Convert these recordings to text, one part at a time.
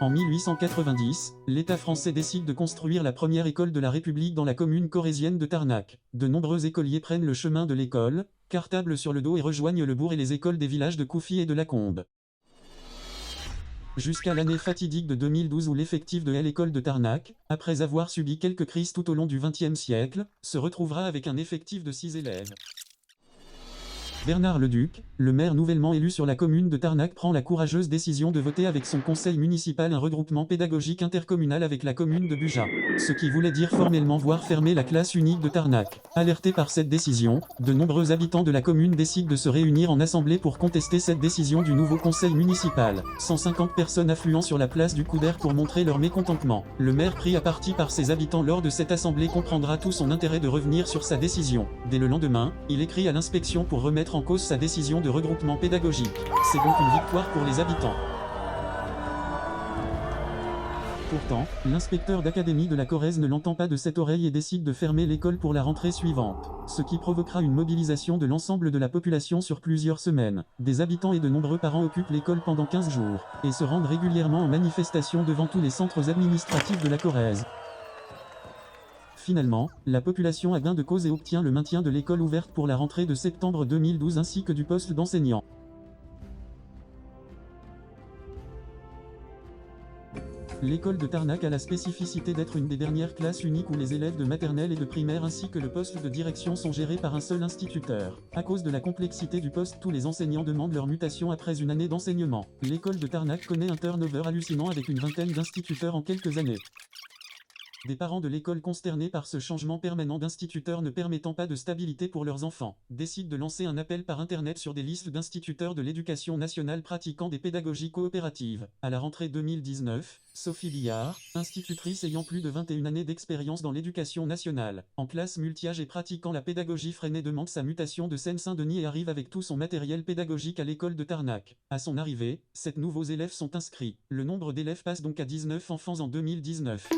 En 1890, l'État français décide de construire la première école de la République dans la commune corrézienne de Tarnac. De nombreux écoliers prennent le chemin de l'école, cartable sur le dos et rejoignent le bourg et les écoles des villages de Couffy et de Lacombe. Jusqu'à l'année fatidique de 2012 où l'effectif de l'école de Tarnac, après avoir subi quelques crises tout au long du XXe siècle, se retrouvera avec un effectif de 6 élèves. Bernard Leduc, le maire nouvellement élu sur la commune de Tarnac, prend la courageuse décision de voter avec son conseil municipal un regroupement pédagogique intercommunal avec la commune de Bugeat, ce qui voulait dire formellement voir fermer la classe unique de Tarnac. Alertés par cette décision, de nombreux habitants de la commune décident de se réunir en assemblée pour contester cette décision du nouveau conseil municipal. 150 personnes affluent sur la place du Couder pour montrer leur mécontentement. Le maire pris à partie par ses habitants lors de cette assemblée comprendra tout son intérêt de revenir sur sa décision. Dès le lendemain, il écrit à l'inspection pour remettre en cause sa décision de regroupement pédagogique. C'est donc une victoire pour les habitants. Pourtant, l'inspecteur d'académie de la Corrèze ne l'entend pas de cette oreille et décide de fermer l'école pour la rentrée suivante, ce qui provoquera une mobilisation de l'ensemble de la population sur plusieurs semaines. Des habitants et de nombreux parents occupent l'école pendant 15 jours, et se rendent régulièrement en manifestation devant tous les centres administratifs de la Corrèze. Finalement, la population a gain de cause et obtient le maintien de l'école ouverte pour la rentrée de septembre 2012 ainsi que du poste d'enseignant. L'école de Tarnac a la spécificité d'être une des dernières classes uniques où les élèves de maternelle et de primaire ainsi que le poste de direction sont gérés par un seul instituteur. À cause de la complexité du poste, tous les enseignants demandent leur mutation après une année d'enseignement. L'école de Tarnac connaît un turnover hallucinant avec une vingtaine d'instituteurs en quelques années. Des parents de l'école consternés par ce changement permanent d'instituteurs ne permettant pas de stabilité pour leurs enfants, décident de lancer un appel par internet sur des listes d'instituteurs de l'éducation nationale pratiquant des pédagogies coopératives. À la rentrée 2019, Sophie Billard, institutrice ayant plus de 21 années d'expérience dans l'éducation nationale, en classe multi-âge et pratiquant la pédagogie freinée, demande sa mutation de Seine-Saint-Denis et arrive avec tout son matériel pédagogique à l'école de Tarnac. À son arrivée, 7 nouveaux élèves sont inscrits. Le nombre d'élèves passe donc à 19 enfants en 2019.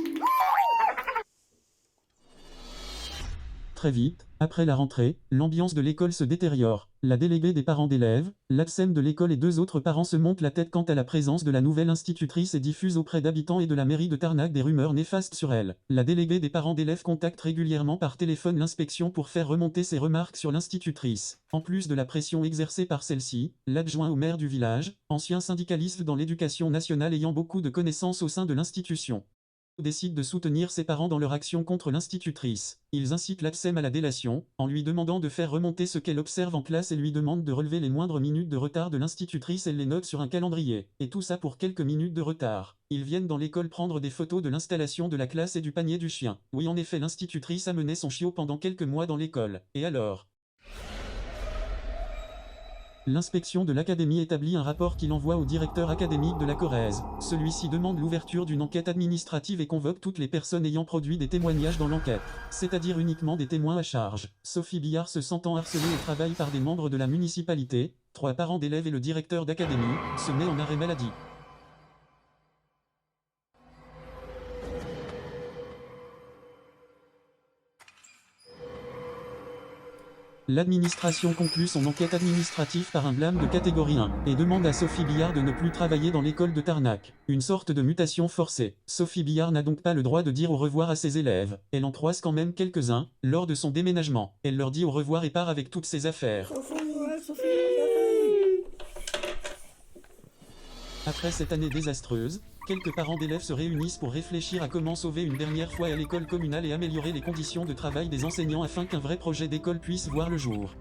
Très vite, après la rentrée, l'ambiance de l'école se détériore. La déléguée des parents d'élèves, l'ATSEM de l'école et 2 autres parents se montent la tête quant à la présence de la nouvelle institutrice et diffusent auprès d'habitants et de la mairie de Tarnac des rumeurs néfastes sur elle. La déléguée des parents d'élèves contacte régulièrement par téléphone l'inspection pour faire remonter ses remarques sur l'institutrice. En plus de la pression exercée par celle-ci, l'adjoint au maire du village, ancien syndicaliste dans l'éducation nationale ayant beaucoup de connaissances au sein de l'institution, décide de soutenir ses parents dans leur action contre l'institutrice. Ils incitent l'ATSEM à la délation, en lui demandant de faire remonter ce qu'elle observe en classe et lui demandent de relever les moindres minutes de retard de l'institutrice. Elle les note sur un calendrier. Et tout ça pour quelques minutes de retard. Ils viennent dans l'école prendre des photos de l'installation de la classe et du panier du chien. Oui, en effet, l'institutrice a mené son chiot pendant quelques mois dans l'école. Et alors ? L'inspection de l'académie établit un rapport qu'il envoie au directeur académique de la Corrèze. Celui-ci demande l'ouverture d'une enquête administrative et convoque toutes les personnes ayant produit des témoignages dans l'enquête, c'est-à-dire uniquement des témoins à charge. Sophie Billard se sentant harcelée au travail par des membres de la municipalité, 3 parents d'élèves et le directeur d'académie, se met en arrêt maladie. L'administration conclut son enquête administrative par un blâme de catégorie 1, et demande à Sophie Billard de ne plus travailler dans l'école de Tarnac. Une sorte de mutation forcée. Sophie Billard n'a donc pas le droit de dire au revoir à ses élèves. Elle en croise quand même quelques-uns, lors de son déménagement. Elle leur dit au revoir et part avec toutes ses affaires. Après cette année désastreuse, quelques parents d'élèves se réunissent pour réfléchir à comment sauver une dernière fois à l'école communale et améliorer les conditions de travail des enseignants afin qu'un vrai projet d'école puisse voir le jour.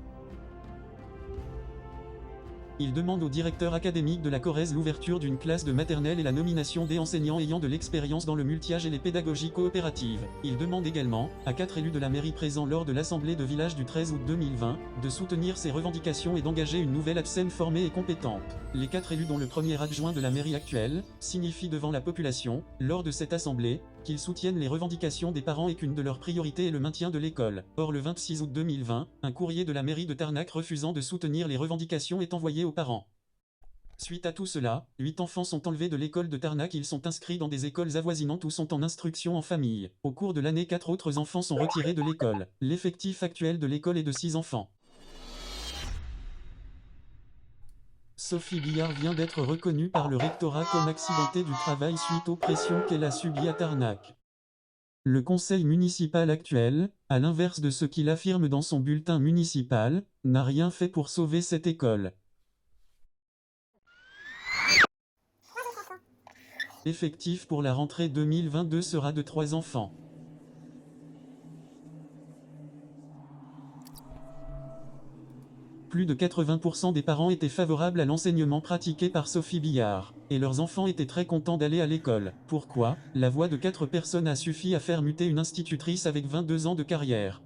Il demande au directeur académique de la Corrèze l'ouverture d'une classe de maternelle et la nomination des enseignants ayant de l'expérience dans le multi-âge et les pédagogies coopératives. Il demande également, à 4 élus de la mairie présents lors de l'assemblée de village du 13 août 2020, de soutenir ces revendications et d'engager une nouvelle ATSEM formée et compétente. Les 4 élus dont le premier adjoint de la mairie actuelle, signifient devant la population, lors de cette assemblée, qu'ils soutiennent les revendications des parents et qu'une de leurs priorités est le maintien de l'école. Or le 26 août 2020, un courrier de la mairie de Tarnac refusant de soutenir les revendications est envoyé aux parents. Suite à tout cela, 8 enfants sont enlevés de l'école de Tarnac. Ils sont inscrits dans des écoles avoisinantes ou sont en instruction en famille. Au cours de l'année, 4 autres enfants sont retirés de l'école. L'effectif actuel de l'école est de 6 enfants. Sophie Billard vient d'être reconnue par le rectorat comme accidentée du travail suite aux pressions qu'elle a subies à Tarnac. Le conseil municipal actuel, à l'inverse de ce qu'il affirme dans son bulletin municipal, n'a rien fait pour sauver cette école. L'effectif pour la rentrée 2022 sera de 3 enfants. Plus de 80% des parents étaient favorables à l'enseignement pratiqué par Sophie Billard, et leurs enfants étaient très contents d'aller à l'école. Pourquoi? La voix de 4 personnes a suffi à faire muter une institutrice avec 22 ans de carrière.